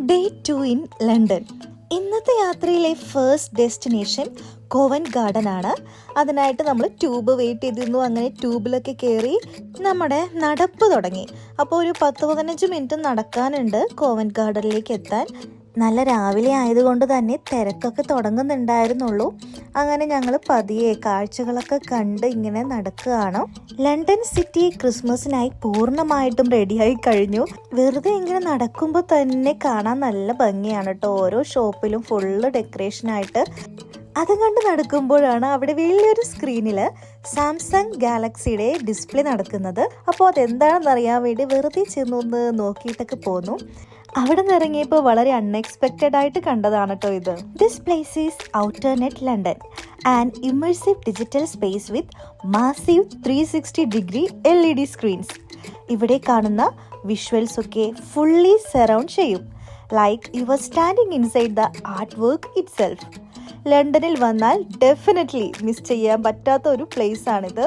Day 2 in London. ഇന്നത്തെ യാത്രയിലെ first destination കോവന്റ് garden ആണ്. അതിനായിട്ട് നമ്മൾ ട്യൂബ് വെയിറ്റ് ചെയ്തിരുന്നു. അങ്ങനെ ട്യൂബിലൊക്കെ കയറി നമ്മുടെ നടപ്പ് തുടങ്ങി. അപ്പോൾ ഒരു 10-15 മിനിറ്റ് നടക്കാനുണ്ട് കോവന്റ് ഗാർഡനിലേക്ക് എത്താൻ. നല്ല രാവിലെ ആയതുകൊണ്ട് തന്നെ തിരക്കൊക്കെ തുടങ്ങുന്നുണ്ടായിരുന്നുള്ളൂ. അങ്ങനെ ഞങ്ങൾ പതിയെ കാഴ്ചകളൊക്കെ കണ്ട് ഇങ്ങനെ നടക്കുകയാണ്. ലണ്ടൻ സിറ്റി ക്രിസ്മസിനായി പൂർണ്ണമായിട്ടും റെഡിയായി കഴിഞ്ഞു. വെറുതെ ഇങ്ങനെ നടക്കുമ്പോൾ തന്നെ കാണാൻ നല്ല ഭംഗിയാണ് കേട്ടോ. ഓരോ ഷോപ്പിലും ഫുള്ള് ഡെക്കറേഷനായിട്ട്. അത് കണ്ട് നടക്കുമ്പോഴാണ് അവിടെ വലിയൊരു സ്ക്രീനിൽ സാംസങ് ഗാലക്സിയുടെ ഡിസ്പ്ലേ നടക്കുന്നത്. അപ്പോൾ അതെന്താണെന്ന് അറിയാൻ വേണ്ടി വെറുതെ ചെന്നൊന്ന് നോക്കിയിട്ടൊക്കെ പോന്നു. അവിടെ നിന്ന് ഇറങ്ങിയപ്പോൾ വളരെ അൺഎക്സ്പെക്റ്റഡ് ആയിട്ട് കണ്ടതാണ് കേട്ടോ ഇത്. This place is outer net London, an immersive digital space with massive 360-degree LED screens. ഇവിടെ കാണുന്ന വിഷ്വൽസ് ഒക്കെ ഫുള്ളി സറൗണ്ട് ചെയ്യും, like you are standing inside the art work it self. ലണ്ടനിൽ വന്നാൽ ഡെഫിനറ്റ്ലി മിസ് ചെയ്യാൻ പറ്റാത്ത ഒരു പ്ലേസ് ആണിത്.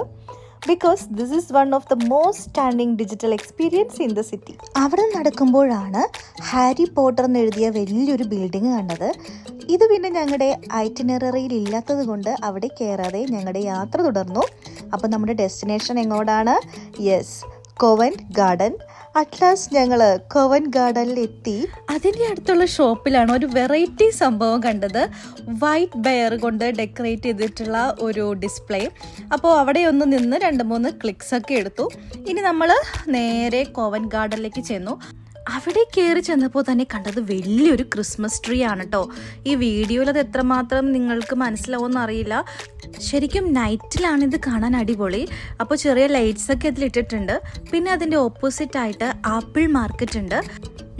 Because this is one of the most standing digital experience in the city. അവിടെ നടക്കുമ്പോഴാണ് ഹാരി പോട്ടർ എന്ന് എഴുതിയ വലിയൊരു ബിൽഡിംഗ് കണ്ടത്. ഇത് പിന്നെ ഞങ്ങളുടെ ഐറ്റിനറിയിൽ ഇല്ലാത്തത് കൊണ്ട് അവിടെ കയറാതെ ഞങ്ങളുടെ യാത്ര തുടർന്നു. അപ്പോൾ നമ്മുടെ ഡെസ്റ്റിനേഷൻ എങ്ങോട്ടാണ്? Yes, കോവന്റ് garden. അറ്റ്ലാസ്റ്റ് ഞങ്ങൾ കോവന്റ് ഗാർഡനിൽ എത്തി. അതിൻ്റെ അടുത്തുള്ള ഷോപ്പിലാണ് ഒരു വെറൈറ്റി സംഭവം കണ്ടത്. വൈറ്റ് ബെയർ കൊണ്ട് ഡെക്കറേറ്റ് ചെയ്തിട്ടുള്ള ഒരു ഡിസ്പ്ലേ. അപ്പോൾ അവിടെ ഒന്ന് നിന്ന് 2-3 ക്ലിക്സ് ഒക്കെ എടുത്തു. ഇനി നമ്മൾ നേരെ കോവന്റ് ഗാർഡനിലേക്ക് ചെന്നു. അവിടെ കയറി ചെന്നപ്പോൾ തന്നെ കണ്ടത് വലിയൊരു ക്രിസ്മസ് ട്രീ ആണ് കേട്ടോ. ഈ വീഡിയോയിൽ അത് എത്രമാത്രം നിങ്ങൾക്ക് മനസ്സിലാവുമെന്ന് അറിയില്ല. ശരിക്കും നൈറ്റിലാണിത് കാണാൻ അടിപൊളി. അപ്പോൾ ചെറിയ ലൈറ്റ്സ് ഒക്കെ അതിലിട്ടിട്ടുണ്ട്. പിന്നെ അതിൻ്റെ ഓപ്പോസിറ്റ് ആയിട്ട് ആപ്പിൾ മാർക്കറ്റ് ഉണ്ട്.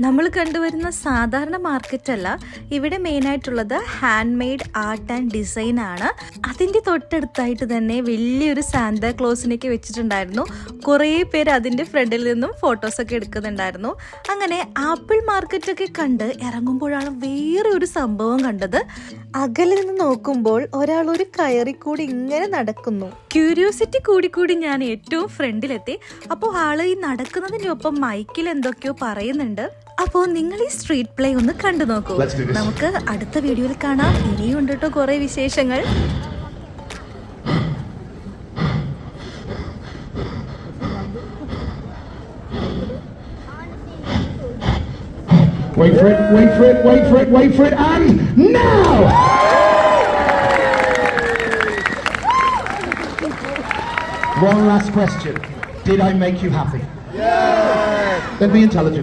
നമ്മൾ കണ്ടുവരുന്ന സാധാരണ മാർക്കറ്റ് അല്ല. ഇവിടെ മെയിനായിട്ടുള്ളത് hand made art and design ആണ്. അതിൻ്റെ തൊട്ടടുത്തായിട്ട് തന്നെ വലിയൊരു സാന്താ ക്ലോസിനൊക്കെ വെച്ചിട്ടുണ്ടായിരുന്നു. കുറേ പേര് അതിൻ്റെ ഫ്രണ്ടിൽ നിന്നും ഫോട്ടോസൊക്കെ എടുക്കുന്നുണ്ടായിരുന്നു. അങ്ങനെ ആപ്പിൾ മാർക്കറ്റൊക്കെ കണ്ട് ഇറങ്ങുമ്പോഴാണ് വേറെ ഒരു സംഭവം കണ്ടത്. അകലിൽ നിന്ന് നോക്കുമ്പോൾ ഒരാൾ ഒരു കയറിക്കൂടി ഇങ്ങനെ നടക്കുന്നു. ക്യൂരിയോസിറ്റി കൂടി ഞാൻ ഏറ്റവും ഫ്രണ്ടിലെത്തി. അപ്പോൾ ആള് ഈ നടക്കുന്നതിൻ്റെ ഒപ്പം മൈക്കിൽ എന്തൊക്കെയോ പറയുന്നുണ്ട്. അപ്പോൾ നിങ്ങൾ ഈ സ്ട്രീറ്റ് പ്ലേ ഒന്ന് കണ്ടു നോക്കൂ. നമുക്ക് അടുത്ത വീഡിയോയിൽ കാണാം. ഇനിയും ഉണ്ട് കേട്ടോ കുറേ വിശേഷങ്ങൾ. Wait for it, and now! One last question. Did I make you happy? Yes! Then be intelligent.